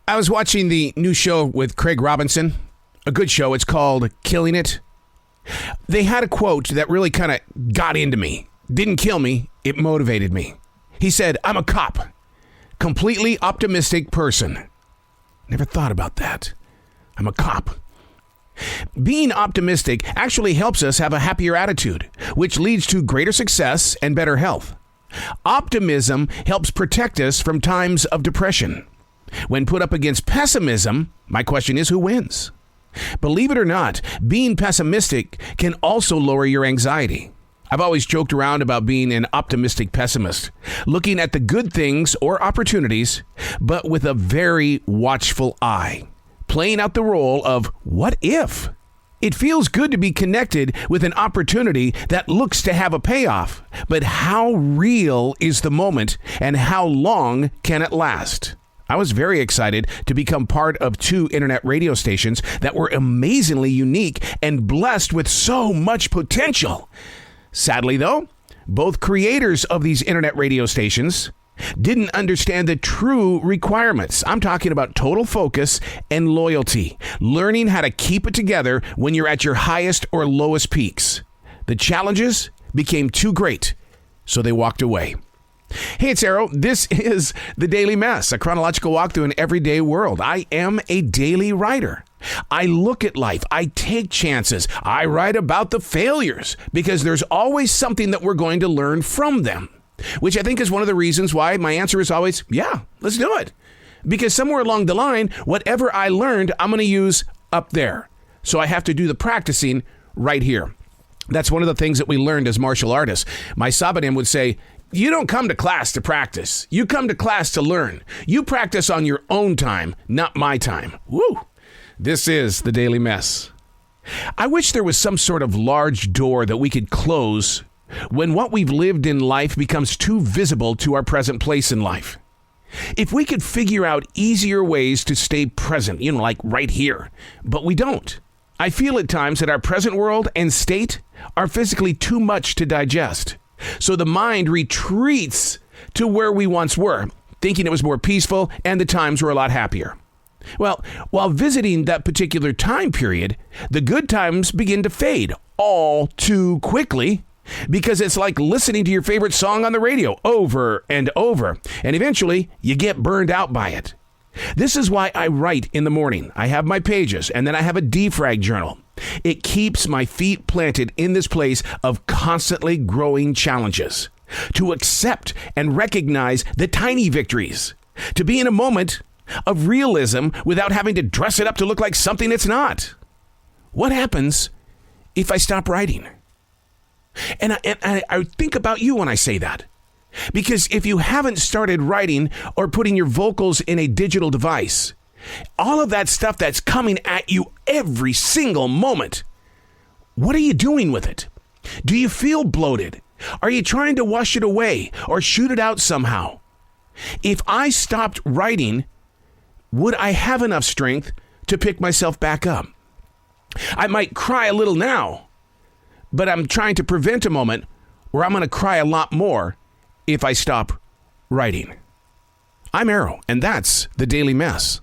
I was watching the new show with Craig Robinson, a good show. It's called Killing It. They had a quote that really kind of got into me. Didn't kill me, it motivated me. He said, "I'm a cop. Completely optimistic person." Never thought about that. I'm a cop. Being optimistic actually helps us have a happier attitude, which leads to greater success and better health. Optimism helps protect us from times of depression. When put up against pessimism, my question is, who wins? Believe it or not, being pessimistic can also lower your anxiety. I've always joked around about being an optimistic pessimist, looking at the good things or opportunities, but with a very watchful eye, playing out the role of what if? It feels good to be connected with an opportunity that looks to have a payoff, but how real is the moment and how long can it last? I was very excited to become part of 2 internet radio stations that were amazingly unique and blessed with so much potential. Sadly, though, both creators of these internet radio stations didn't understand the true requirements. I'm talking about total focus and loyalty, learning how to keep it together when you're at your highest or lowest peaks. The challenges became too great, so they walked away. Hey, it's Arrow. This is The Daily Mess, a chronological walk through an everyday world. I am a daily writer. I look at life. I take chances. I write about the failures because there's always something that we're going to learn from them, which I think is one of the reasons why my answer is always, yeah, let's do it. Because somewhere along the line, whatever I learned, I'm going to use up there. So I have to do the practicing right here. That's one of the things that we learned as martial artists. My Sabadim would say, you don't come to class to practice. You come to class to learn. You practice on your own time, not my time. Woo! This is The Daily Mess. I wish there was some sort of large door that we could close when what we've lived in life becomes too visible to our present place in life. If we could figure out easier ways to stay present, like right here, but we don't. I feel at times that our present world and state are physically too much to digest. So the mind retreats to where we once were, thinking it was more peaceful and the times were a lot happier. Well, while visiting that particular time period, the good times begin to fade all too quickly because it's like listening to your favorite song on the radio over and over, and eventually you get burned out by it. This is why I write in the morning. I have my pages, and then I have a defrag journal. It keeps my feet planted in this place of constantly growing challenges, to accept and recognize the tiny victories, to be in a moment of realism without having to dress it up to look like something it's not. What happens if I stop writing? And I think about you when I say that. Because if you haven't started writing or putting your vocals in a digital device, all of that stuff that's coming at you every single moment, what are you doing with it? Do you feel bloated? Are you trying to wash it away or shoot it out somehow? If I stopped writing, would I have enough strength to pick myself back up? I might cry a little now, but I'm trying to prevent a moment where I'm going to cry a lot more if I stop writing. I'm Arrow, and that's The Daily Mess.